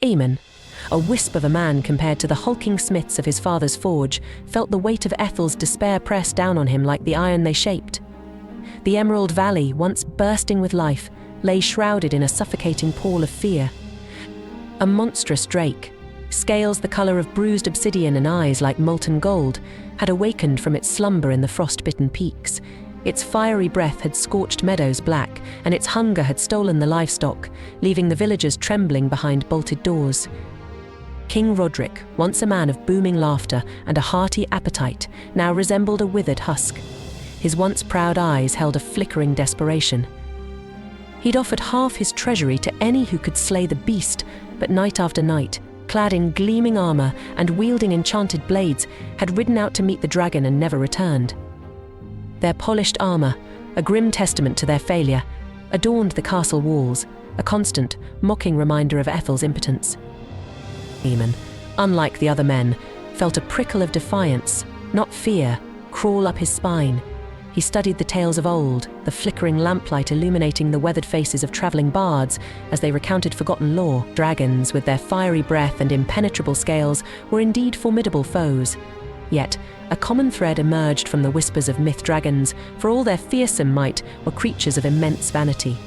Eamon, a wisp of a man compared to the hulking smiths of his father's forge, felt the weight of Aethel's despair press down on him like the iron they shaped. The Emerald Valley, once bursting with life, lay shrouded in a suffocating pall of fear. A monstrous drake, scales the color of bruised obsidian and eyes like molten gold, had awakened from its slumber in the frost-bitten peaks. Its fiery breath had scorched meadows black, and its hunger had stolen the livestock, leaving the villagers trembling behind bolted doors. King Roderick, once a man of booming laughter and a hearty appetite, now resembled a withered husk. His once proud eyes held a flickering desperation. He'd offered half his treasury to any who could slay the beast, but night after night, clad in gleaming armor and wielding enchanted blades, had ridden out to meet the dragon and never returned. Their polished armor, a grim testament to their failure, adorned the castle walls, a constant, mocking reminder of Aethel's impotence. Eamon, unlike the other men, felt a prickle of defiance, not fear, crawl up his spine. He studied the tales of old, the flickering lamplight illuminating the weathered faces of traveling bards as they recounted forgotten lore. Dragons, with their fiery breath and impenetrable scales, were indeed formidable foes. Yet, a common thread emerged from the whispers of myth dragons. For all their fearsome might, were creatures of immense vanity.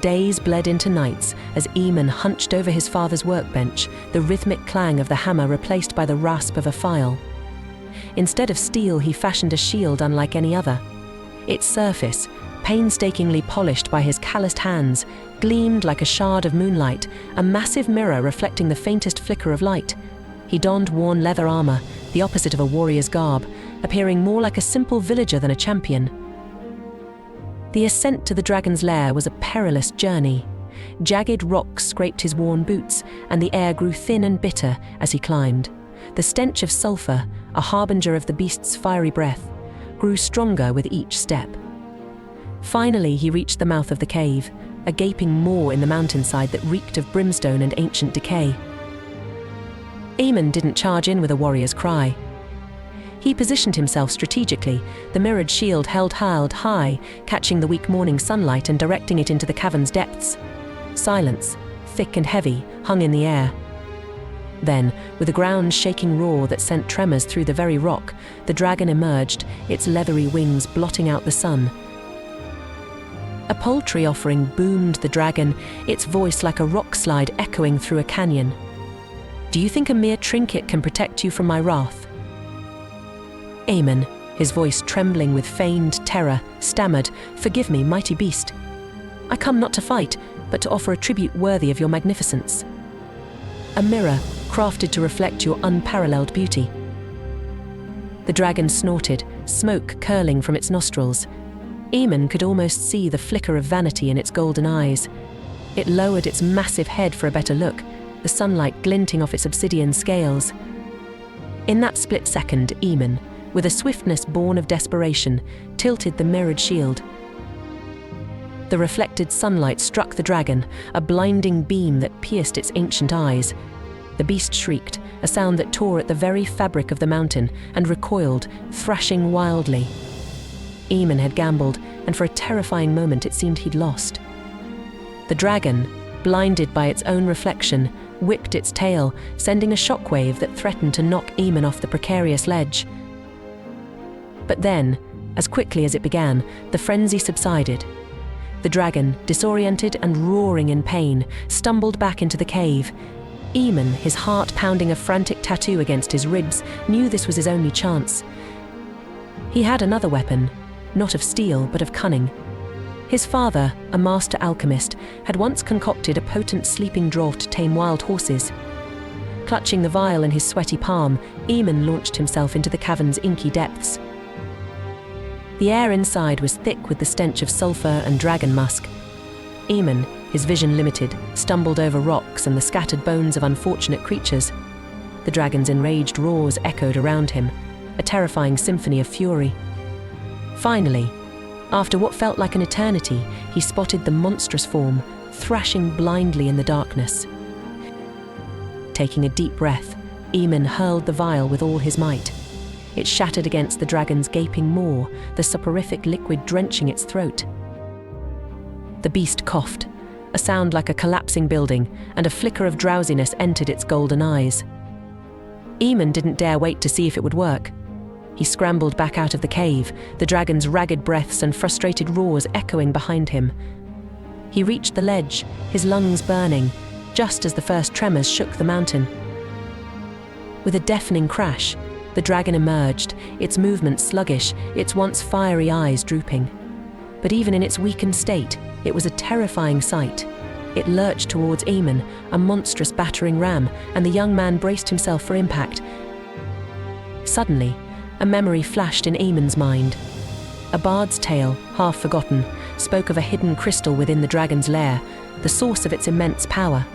Days bled into nights as Eamon hunched over his father's workbench, the rhythmic clang of the hammer replaced by the rasp of a file. Instead of steel, he fashioned a shield unlike any other. Its surface, painstakingly polished by his calloused hands, gleamed like a shard of moonlight, a massive mirror reflecting the faintest flicker of light. He donned worn leather armor, the opposite of a warrior's garb, appearing more like a simple villager than a champion. The ascent to the dragon's lair was a perilous journey. Jagged rocks scraped his worn boots, and the air grew thin and bitter as he climbed. The stench of sulfur, a harbinger of the beast's fiery breath, grew stronger with each step. Finally, he reached the mouth of the cave, a gaping maw in the mountainside that reeked of brimstone and ancient decay. Eamon didn't charge in with a warrior's cry. He positioned himself strategically, the mirrored shield held high, catching the weak morning sunlight and directing it into the cavern's depths. Silence, thick and heavy, hung in the air. Then, with a ground-shaking roar that sent tremors through the very rock, the dragon emerged, its leathery wings blotting out the sun. A poultry offering boomed the dragon, its voice like a rock slide echoing through a canyon. "Do you think a mere trinket can protect you from my wrath?" Eamon, his voice trembling with feigned terror, stammered, "Forgive me, mighty beast. I come not to fight, but to offer a tribute worthy of your magnificence. A mirror, crafted to reflect your unparalleled beauty." The dragon snorted, smoke curling from its nostrils. Eamon could almost see the flicker of vanity in its golden eyes. It lowered its massive head for a better look, the sunlight glinting off its obsidian scales. In that split second, Eamon, with a swiftness born of desperation, tilted the mirrored shield. The reflected sunlight struck the dragon, a blinding beam that pierced its ancient eyes. The beast shrieked, a sound that tore at the very fabric of the mountain, and recoiled, thrashing wildly. Eamon had gambled, and for a terrifying moment it seemed he'd lost. The dragon, blinded by its own reflection, whipped its tail, sending a shockwave that threatened to knock Eamon off the precarious ledge. But then, as quickly as it began, the frenzy subsided. The dragon, disoriented and roaring in pain, stumbled back into the cave. Eamon, his heart pounding a frantic tattoo against his ribs, knew this was his only chance. He had another weapon, not of steel but of cunning. His father, a master alchemist, had once concocted a potent sleeping draught to tame wild horses. Clutching the vial in his sweaty palm, Eamon launched himself into the cavern's inky depths. The air inside was thick with the stench of sulfur and dragon musk. Eamon, his vision limited, stumbled over rocks and the scattered bones of unfortunate creatures. The dragon's enraged roars echoed around him, a terrifying symphony of fury. Finally, after what felt like an eternity, he spotted the monstrous form, thrashing blindly in the darkness. Taking a deep breath, Eamon hurled the vial with all his might. It shattered against the dragon's gaping maw, the soporific liquid drenching its throat. The beast coughed, a sound like a collapsing building, and a flicker of drowsiness entered its golden eyes. Eamon didn't dare wait to see if it would work. He scrambled back out of the cave, the dragon's ragged breaths and frustrated roars echoing behind him. He reached the ledge, his lungs burning, just as the first tremors shook the mountain. With a deafening crash, the dragon emerged, its movements sluggish, its once fiery eyes drooping. But even in its weakened state, it was a terrifying sight. It lurched towards Eamon, a monstrous battering ram, and the young man braced himself for impact. Suddenly, a memory flashed in Eamon's mind. A bard's tale, half forgotten, spoke of a hidden crystal within the dragon's lair, the source of its immense power.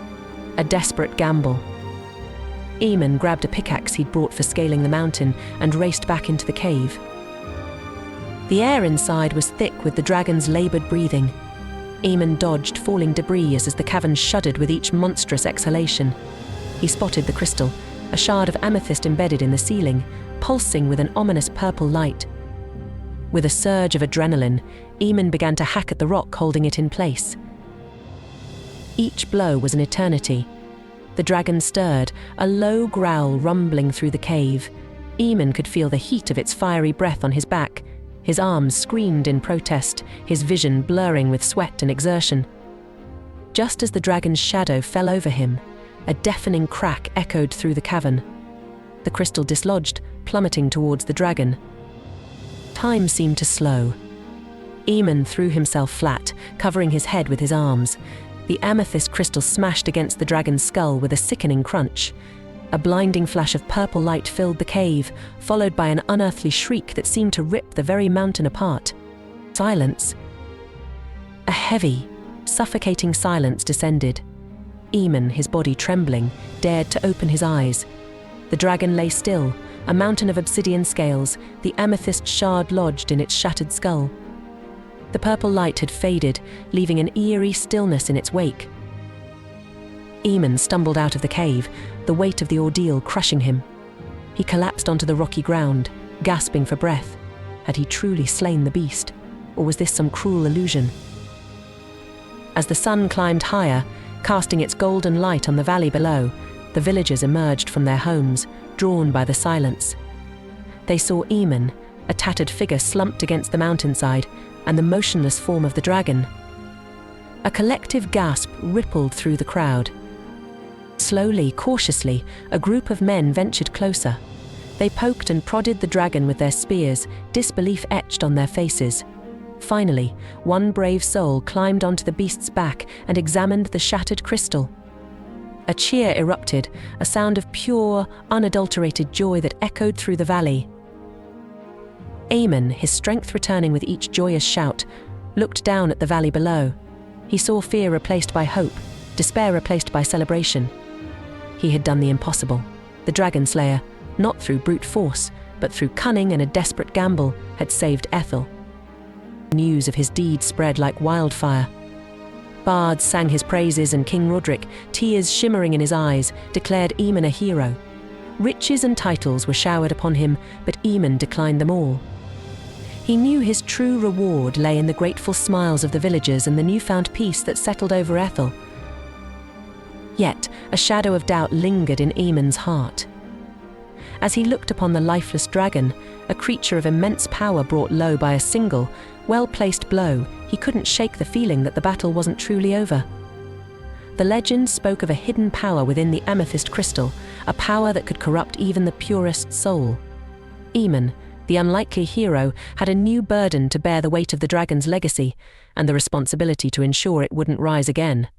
A desperate gamble. Eamon grabbed a pickaxe he'd brought for scaling the mountain and raced back into the cave. The air inside was thick with the dragon's labored breathing. Eamon dodged falling debris as the cavern shuddered with each monstrous exhalation. He spotted the crystal, a shard of amethyst embedded in the ceiling, pulsing with an ominous purple light. With a surge of adrenaline, Eamon began to hack at the rock holding it in place. Each blow was an eternity. The dragon stirred, a low growl rumbling through the cave. Eamon could feel the heat of its fiery breath on his back. His arms screamed in protest, his vision blurring with sweat and exertion. Just as the dragon's shadow fell over him, a deafening crack echoed through the cavern. The crystal dislodged, plummeting towards the dragon. Time seemed to slow. Eamon threw himself flat, covering his head with his arms. The amethyst crystal smashed against the dragon's skull with a sickening crunch. A blinding flash of purple light filled the cave, followed by an unearthly shriek that seemed to rip the very mountain apart. Silence. A heavy, suffocating silence descended. Eamon, his body trembling, dared to open his eyes. The dragon lay still, a mountain of obsidian scales, the amethyst shard lodged in its shattered skull. The purple light had faded, leaving an eerie stillness in its wake. Eamon stumbled out of the cave, the weight of the ordeal crushing him. He collapsed onto the rocky ground, gasping for breath. Had he truly slain the beast, or was this some cruel illusion? As the sun climbed higher, casting its golden light on the valley below, the villagers emerged from their homes, drawn by the silence. They saw Eamon, a tattered figure slumped against the mountainside, and the motionless form of the dragon. A collective gasp rippled through the crowd. Slowly, cautiously, a group of men ventured closer. They poked and prodded the dragon with their spears, disbelief etched on their faces. Finally, one brave soul climbed onto the beast's back and examined the shattered crystal. A cheer erupted, a sound of pure, unadulterated joy that echoed through the valley. Eamon, his strength returning with each joyous shout, looked down at the valley below. He saw fear replaced by hope, despair replaced by celebration. He had done the impossible. The dragon slayer, not through brute force, but through cunning and a desperate gamble, had saved Aethel. News of his deed spread like wildfire. Bards sang his praises, and King Roderick, tears shimmering in his eyes, declared Eamon a hero. Riches and titles were showered upon him, but Eamon declined them all. He knew his true reward lay in the grateful smiles of the villagers and the newfound peace that settled over Aethel. Yet, a shadow of doubt lingered in Eamon's heart. As he looked upon the lifeless dragon, a creature of immense power brought low by a single, well-placed blow, he couldn't shake the feeling that the battle wasn't truly over. The legend spoke of a hidden power within the amethyst crystal, a power that could corrupt even the purest soul. Eamon, the unlikely hero, had a new burden to bear: the weight of the dragon's legacy and the responsibility to ensure it wouldn't rise again.